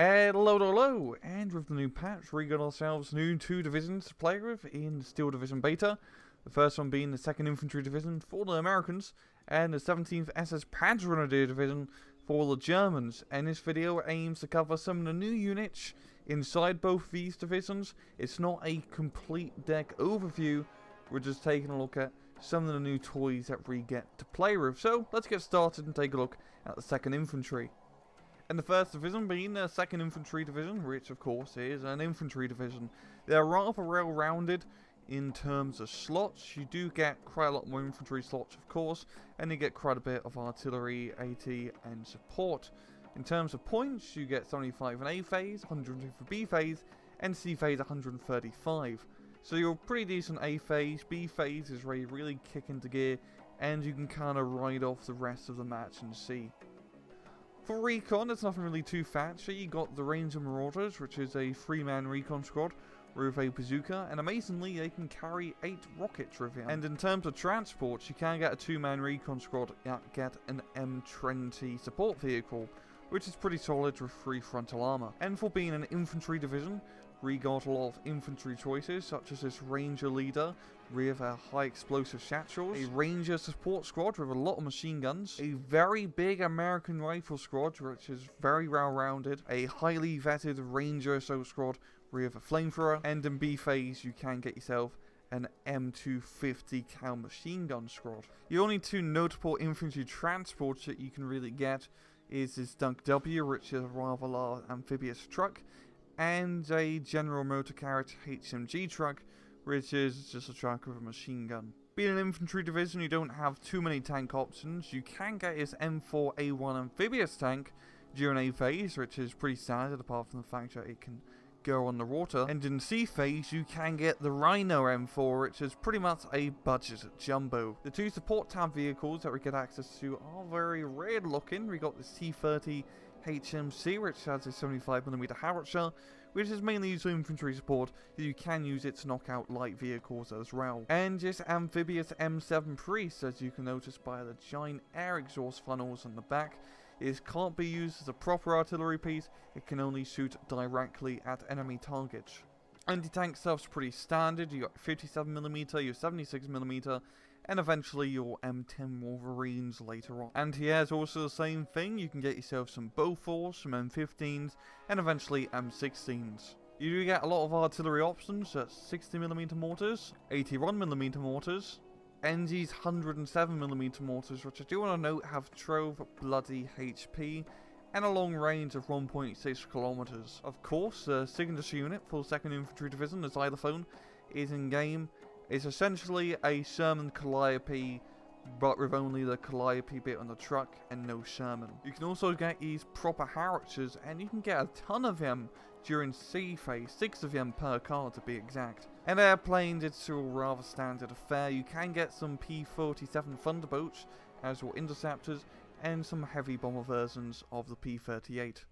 Hello, and with the new patch, we got ourselves new 2 divisions to play with in Steel Division Beta. The first one being the 2nd Infantry Division for the Americans, and the 17th SS-Panzer Grenadier Division for the Germans. And this video aims to cover some of the new units inside both these divisions. It's not a complete deck overview, we're just taking a look at some of the new toys that we get to play with. So let's get started and take a look at the 2nd Infantry. And the first division being the 2nd Infantry Division, which of course is an infantry division. They're rather well rounded in terms of slots. You do get quite a lot more infantry slots, of course, and you get quite a bit of artillery, AT, and support. In terms of points, you get 75 in A phase, 150 for B phase, and C phase 135. So you're pretty decent A phase. B phase is where you really kick into gear, and you can kind of ride off the rest of the match in C. For Recon, it's nothing really too fancy. You got the Ranger Marauders, which is a 3-man Recon squad with a bazooka, and amazingly they can carry 8 rockets with it. And in terms of transports, you can get a 2-man Recon squad that get an M20 support vehicle, which is pretty solid with 3 frontal armor. And for being an infantry division, we got a lot of infantry choices, such as this Ranger leader with a high explosive satchels, a Ranger support squad with a lot of machine guns, a very big American rifle squad which is very well rounded, a highly vetted Ranger assault squad with a flamethrower, and in B phase you can get yourself an M250 cal machine gun squad. The only 2 notable infantry transports that you can really get is this Dunk W, which is a rather large amphibious truck, and a General Motor Carriage HMG truck, which is just a truck with a machine gun. Being an infantry division, you don't have too many tank options. You can get this M4A1 amphibious tank during A phase, which is pretty standard apart from the fact that it can go on the water. And in C phase, you can get the Rhino M4, which is pretty much a budget jumbo. The 2 support tab vehicles that we get access to are very rare looking. We got the C30 Hmc, which has a 75mm howitzer, which is mainly used for infantry support, but you can use it to knock out light vehicles as well. And this amphibious M7 Priest, as you can notice by the giant air exhaust funnels on the back, it can't be used as a proper artillery piece, it can only shoot directly at enemy targets. Anti-tank stuff's pretty standard. You got 57mm, your 76mm, and eventually your M10 Wolverines later on. Anti-air's also the same thing. You can get yourself some Bofors, some M15s, and eventually M16s. You do get a lot of artillery options, that's 60mm mortars, 81mm mortars, and these 107mm mortars, which I do want to note have 12 bloody HP, and a long range of 1.6 kilometers. Of course, the signature unit for 2nd Infantry Division, the xylophone, is in game. It's essentially a Sherman Calliope, but with only the Calliope bit on the truck and no Sherman. You can also get these proper howitzers, and you can get a ton of them during C phase, 6 of them per car to be exact. And airplanes, it's a rather standard affair. You can get some P-47 Thunderbolts as your interceptors, and some heavy bomber versions of the P-38.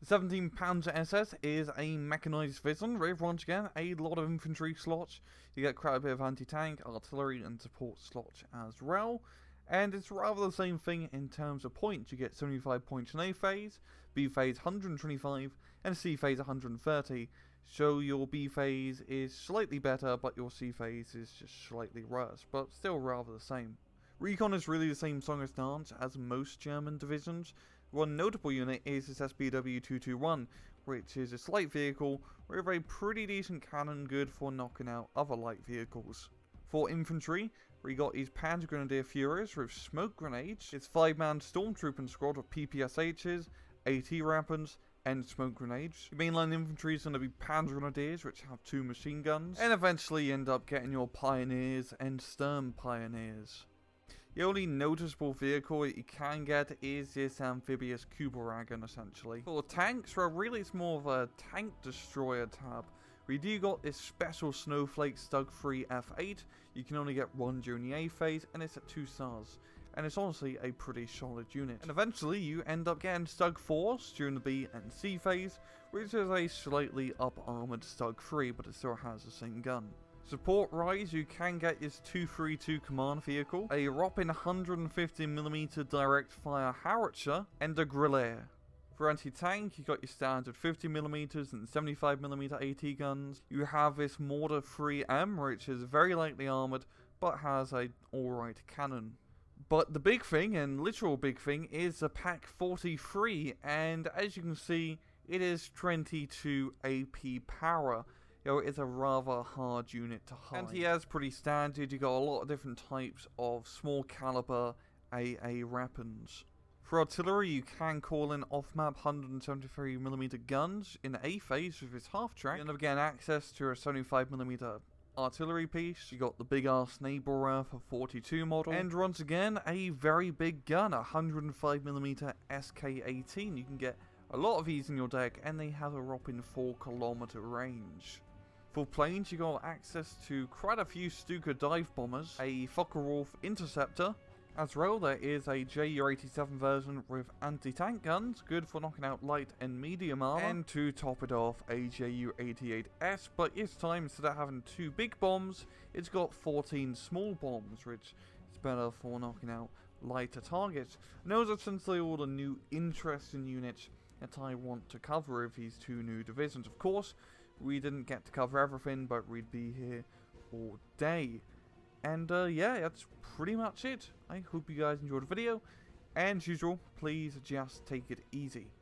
The 17th Panzer SS is a mechanized division with, once again, a lot of infantry slots. You get quite a bit of anti-tank, artillery, and support slots as well. And it's rather the same thing in terms of points. You get 75 points in A phase, B phase 125, and C phase 130. So your B phase is slightly better, but your C phase is just slightly worse, but still rather the same. Recon is really the same song and dance as most German divisions. One notable unit is this SPW-221, which is a slight vehicle with a pretty decent cannon, good for knocking out other light vehicles. For infantry, we got these Panzer Grenadier Furies with smoke grenades, its 5-man stormtrooper squad with PPSHs, AT weapons, and smoke grenades. Your mainline infantry is going to be Panzer Grenadiers, which have 2 machine guns, and eventually you end up getting your Pioneers and Sturm Pioneers. The only noticeable vehicle that you can get is this amphibious Kugelwagen, essentially. For tanks, well, really it's more of a tank destroyer tab. We do got this special Snowflake Stug-3 F8. You can only get 1 during the A phase, and it's at 2 stars. And it's honestly a pretty solid unit. And eventually you end up getting Stug-4s during the B and C phase, which is a slightly up-armored Stug-3, but it still has the same gun. Support rise, you can get this 232 command vehicle, a whopping 150mm direct fire howitzer, and a Grenadier. For anti-tank, you got your standard 50mm and 75mm AT guns. You have this mortar-free M, which is very lightly armoured, but has a alright cannon. But the big thing, and literal big thing, is the Pak 43, and as you can see, it is 22 AP power. It's a rather hard unit to hide. Anti-air's pretty standard. You got a lot of different types of small caliber AA weapons. For artillery, you can call in off-map 173mm guns in A phase with its half-track, and again access to a 75mm artillery piece. You got the big ass neighbor for 42 model, and once again a very big gun, a 105mm SK-18. You can get a lot of these in your deck, and they have a whopping 4km range. For planes, you got access to quite a few Stuka dive bombers, a Focke-Wulf interceptor. As well, there is a Ju-87 version with anti-tank guns, good for knocking out light and medium armor, and to top it off, a Ju-88S, but this time, instead of having 2 big bombs, it's got 14 small bombs, which is better for knocking out lighter targets. And those are essentially all the new interesting units that I want to cover with these 2 new divisions. Of course, we didn't get to cover everything, but we'd be here all day. And yeah, that's pretty much it. I hope you guys enjoyed the video. And as usual, please just take it easy.